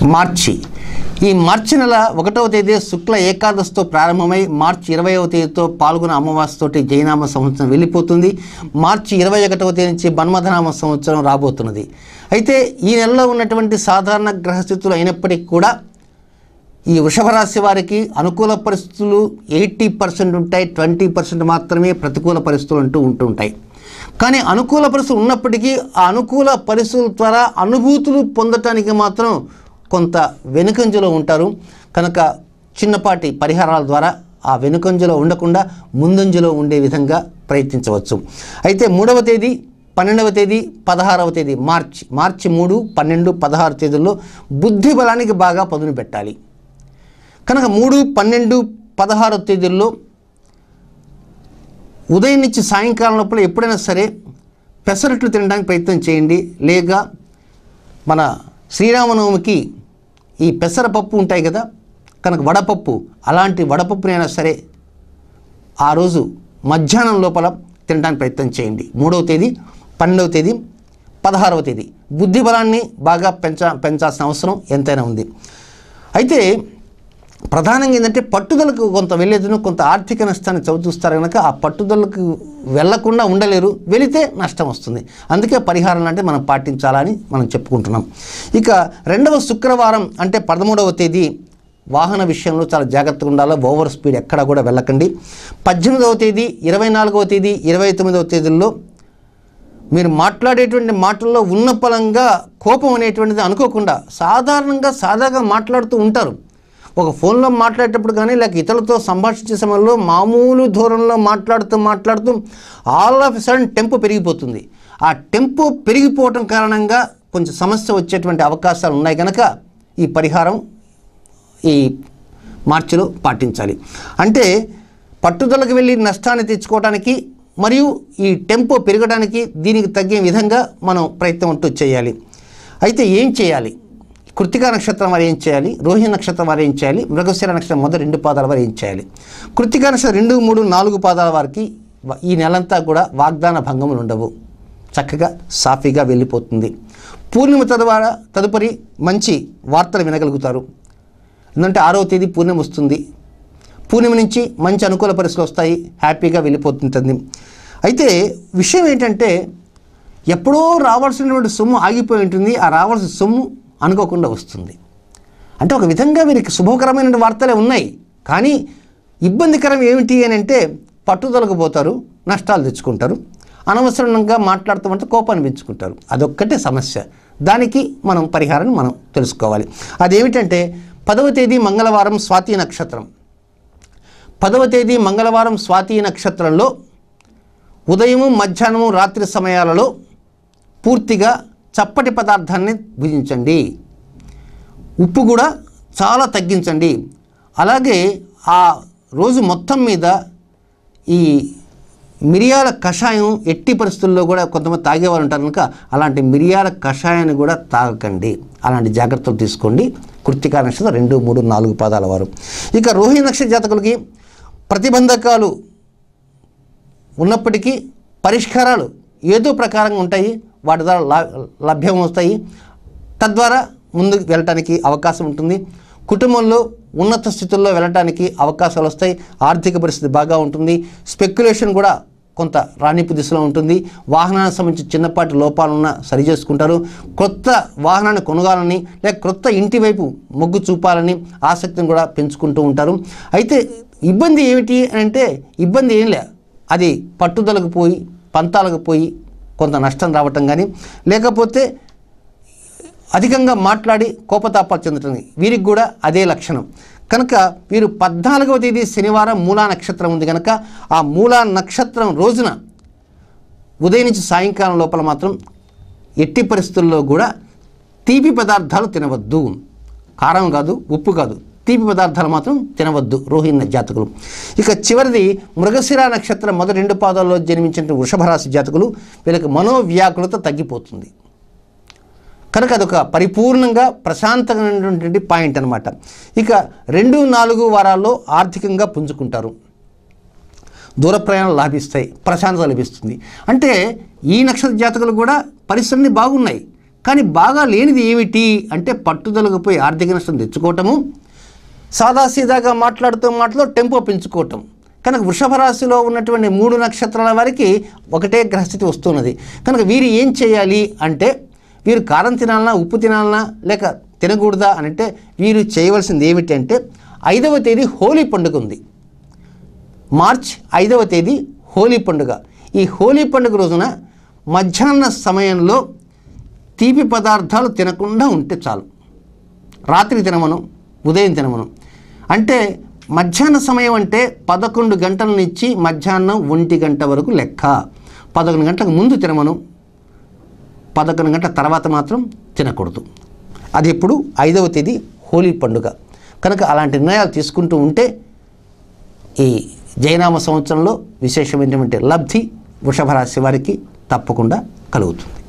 ఈ మార్చి నెల 1వ తేదీ శుక్ల ఏకాదశితో ప్రారంభమై మార్చి 20వ తేదీతో పాల్గొన అమావాస్యతోటి జైనామ సంవత్సరం వెళ్ళిపోతుంది. మార్చి 21వ తేదీ నుంచి మన్మథనామ సంవత్సరం రాబోతున్నది. అయితే ఈ నెలలో ఉన్నటువంటి సాధారణ గ్రహస్థితులు అయినప్పటికీ కూడా ఈ వృషభ రాశి వారికి అనుకూల పరిస్థితులు 80% ఉంటాయి, 20% మాత్రమే ప్రతికూల పరిస్థితులు ఉంటుంటాయి. కానీ అనుకూల పరిస్థితులు ఉన్నప్పటికీ ఆ అనుకూల పరిస్థితుల ద్వారా అనుభూతులు పొందటానికి మాత్రం కొంత వెనుకంజలో ఉంటారు. కనుక చిన్నపాటి పరిహారాల ద్వారా ఆ వెనుకంజలో ఉండకుండా ముందంజలో ఉండే విధంగా ప్రయత్నించవచ్చు. అయితే 3వ తేదీ, 12వ తేదీ, 16వ తేదీ మార్చి 3, 12, 16 తేదీల్లో బుద్ధి బలానికి బాగా పదును పెట్టాలి. కనుక 3, 12, 16 తేదీల్లో ఉదయం నుంచి సాయంకాలం లోపల ఎప్పుడైనా సరే పెసరట్లు తినడానికి ప్రయత్నం చేయండి. లేక మన శ్రీరామనవమికి ఈ పెసరపప్పు ఉంటాయి కదా, కనుక వడపప్పు, అలాంటి వడపప్పునైనా సరే ఆ రోజు మధ్యాహ్నం లోపల తినడానికి ప్రయత్నం చేయండి. 3వ తేదీ, 12వ తేదీ, 16వ తేదీ బుద్ధి బలాన్ని బాగా పెంచాల్సిన అవసరం ఎంతైనా ఉంది. అయితే ప్రధానంగా ఏంటంటే పట్టుదలకు కొంత వెళ్ళేది, కొంత ఆర్థిక నష్టాన్ని చవిచూస్తారు కనుక ఆ పట్టుదలకు వెళ్లకుండా ఉండలేరు, వెళితే నష్టం వస్తుంది. అందుకే పరిహారం అంటే మనం పాటించాలని మనం చెప్పుకుంటున్నాం. ఇక 2వ శుక్రవారం అంటే 13వ తేదీ వాహన విషయంలో చాలా జాగ్రత్తగా ఉండాలి. ఓవర్ స్పీడ్ ఎక్కడ కూడా వెళ్ళకండి. 18వ తేదీ, 24వ తేదీ, 29వ తేదీల్లో మీరు మాట్లాడేటువంటి మాటల్లో ఉన్న పలంగా కోపం అనేటువంటిది అనుకోకుండా సాదాగా మాట్లాడుతూ ఉంటారు. ఒక ఫోన్లో మాట్లాడేటప్పుడు కానీ లేక ఇతరులతో సంభాషించే సమయంలో మామూలు ధోరణిలో మాట్లాడుతూ ఆల్ ఆఫ్ సడన్ టెంపో పెరిగిపోతుంది. ఆ టెంపో పెరిగిపోవటం కారణంగా కొంచెం సమస్య వచ్చేటువంటి అవకాశాలు ఉన్నాయి. కనుక ఈ పరిహారం ఈ మార్చిలో పాటించాలి. అంటే పట్టుదలకు వెళ్ళి నష్టాన్ని తెచ్చుకోవడానికి మరియు ఈ టెంపో పెరగడానికి దీనికి తగ్గే విధంగా మనం ప్రయత్నం చేయాలి. అయితే ఏం చేయాలి? కృత్తికా నక్షత్రం వారు ఏం చేయాలి, రోహిణి నక్షత్రం వారు ఏం చేయాలి, మృగశిర నక్షత్రం మొదటి 2 పాదాల వారు ఏం చేయాలి. కృత్తికా నక్షత్రం 2, 3, 4 పాదాల వారికి ఈ నెలంతా కూడా వాగ్దాన భంగములు ఉండవు, చక్కగా సాఫీగా వెళ్ళిపోతుంది. పూర్ణిమ తదుపరి మంచి వార్తలు వినగలుగుతారు. ఎందుకంటే 6వ తేదీ పూర్ణిమ వస్తుంది. పూర్ణిమ నుంచి మంచి అనుకూల పరిస్థితులు వస్తాయి, హ్యాపీగా వెళ్ళిపోతుంటుంది. అయితే విషయం ఏంటంటే ఎప్పుడో రావాల్సినటువంటి సొమ్ము ఆగిపోయి ఉంటుంది, ఆ రావాల్సిన సొమ్ము అనుకోకుండా వస్తుంది. అంటే ఒక విధంగా వీరికి శుభకరమైన వార్తలే ఉన్నాయి. కానీ ఇబ్బందికరం ఏమిటి అని అంటే పట్టుదలకు పోతారు, నష్టాలు తెచ్చుకుంటారు, అనవసరంగా మాట్లాడుతామంటే కోపాన్ని పెంచుకుంటారు. అదొక్కటే సమస్య. దానికి మనం పరిహారాన్ని మనం తెలుసుకోవాలి. అదేమిటంటే 10వ తేదీ మంగళవారం స్వాతి నక్షత్రం. 10వ తేదీ మంగళవారం స్వాతి నక్షత్రంలో ఉదయము, మధ్యాహ్నము, రాత్రి సమయాలలో పూర్తిగా చప్పటి పదార్థాన్ని భుజించండి. ఉప్పు కూడా చాలా తగ్గించండి. అలాగే ఆ రోజు మొత్తం మీద ఈ మిరియాల కషాయం ఎట్టి పరిస్థితుల్లో కూడా కొంతమంది తాగేవారు ఉంటారు కనుక అలాంటి మిరియాల కషాయాన్ని కూడా తాగకండి. అలాంటి జాగ్రత్తలు తీసుకోండి. కృత్తికా నక్షత్రం 2, 3, 4 పాదాల వారు. ఇక రోహిణి నక్షత్ర జాతకులకి ప్రతిబంధకాలు ఉన్నప్పటికీ పరిష్కారాలు ఏదో ప్రకారంగా ఉంటాయి, వాటి ద్వారా లభ్యం వస్తాయి. తద్వారా ముందుకు వెళ్ళటానికి అవకాశం ఉంటుంది. కుటుంబంలో ఉన్నత స్థితుల్లో వెళ్ళటానికి అవకాశాలు వస్తాయి. ఆర్థిక పరిస్థితి బాగా ఉంటుంది. స్పెక్యులేషన్ కూడా కొంత రాణిపు దిశలో ఉంటుంది. వాహనానికి సంబంధించి చిన్నపాటి లోపాలున్నా సరి చేసుకుంటారు. కొత్త వాహనాన్ని కొనగాలని లేక కొత్త ఇంటి వైపు మొగ్గు చూపాలని ఆసక్తిని కూడా పెంచుకుంటూ ఉంటారు. అయితే ఇబ్బంది ఏమిటి అంటే ఇబ్బంది ఏం లే, అది పట్టుదలకు పోయి పంతాలకు పోయి కొంత నష్టం రావటం కానీ లేకపోతే అధికంగా మాట్లాడి కోపతాపాలు చెందటం, వీరికి కూడా అదే లక్షణం. కనుక వీరు 14వ తేదీ శనివారం మూలా నక్షత్రం ఉంది కనుక ఆ మూలా నక్షత్రం రోజున ఉదయం నుంచి సాయంకాలం లోపల మాత్రం ఎట్టి పరిస్థితుల్లో కూడా తీపి పదార్థాలు తినవద్దు. కారం కాదు, ఉప్పు కాదు, తీపి పదార్థాలు మాత్రం తినవద్దు రోహిణి జాతకులు. ఇక చివరిది మృగశిర నక్షత్రం మొదటి 2 పాదాల్లో జన్మించిన వృషభ రాశి జాతకులు. వీళ్ళకి మనోవ్యాకులత తగ్గిపోతుంది కనుక అదొక పరిపూర్ణంగా ప్రశాంతమైనటువంటి పాయింట్ అనమాట. ఇక 2, 4 వారాల్లో ఆర్థికంగా పుంజుకుంటారు. దూర ప్రయాణాలు లాభిస్తాయి, ప్రశాంతత లభిస్తుంది. అంటే ఈ నక్షత్ర జాతకులు కూడా పరిస్థితులు బాగున్నాయి. కానీ బాగా లేనిది ఏమిటి అంటే పట్టుదలకు పోయి ఆర్థిక నష్టం తెచ్చుకోవటము, సాదాసీదాగా మాట్లాడుతూ టెంపో పెంచుకోవటం. కనుక వృషభ రాశిలో ఉన్నటువంటి 3 నక్షత్రాల వారికి ఒకటే గ్రహస్థితి వస్తున్నది. కనుక వీరు ఏం చేయాలి అంటే, వీరు కారం తినాలన్నా ఉప్పు తినాలన్నా లేక తినకూడదా అని అంటే వీరు చేయవలసింది ఏమిటి అంటే, 5వ తేదీ హోలీ పండుగ ఉంది. మార్చ్ 5వ తేదీ హోలీ పండుగ. ఈ హోలీ పండుగ రోజున మధ్యాహ్న సమయంలో తీపి పదార్థాలు తినకుండా ఉంటే చాలు. రాత్రి తినమను, ఉదయం తినమను. అంటే మధ్యాహ్న సమయం అంటే 11 గంటల నుంచి మధ్యాహ్నం 1 గంట వరకు లెక్క. 11 గంటలకు ముందు తినమను, 11 గంటల తర్వాత మాత్రం తినకూడదు. అది ఇప్పుడు 5వ తేదీ హోలీ పండుగ. కనుక అలాంటి నిర్ణయాలు తీసుకుంటూ ఉంటే ఈ జైనామ సంవత్సరంలో విశేషమైనటువంటి లబ్ధి వృషభ రాశి వారికి తప్పకుండా కలుగుతుంది.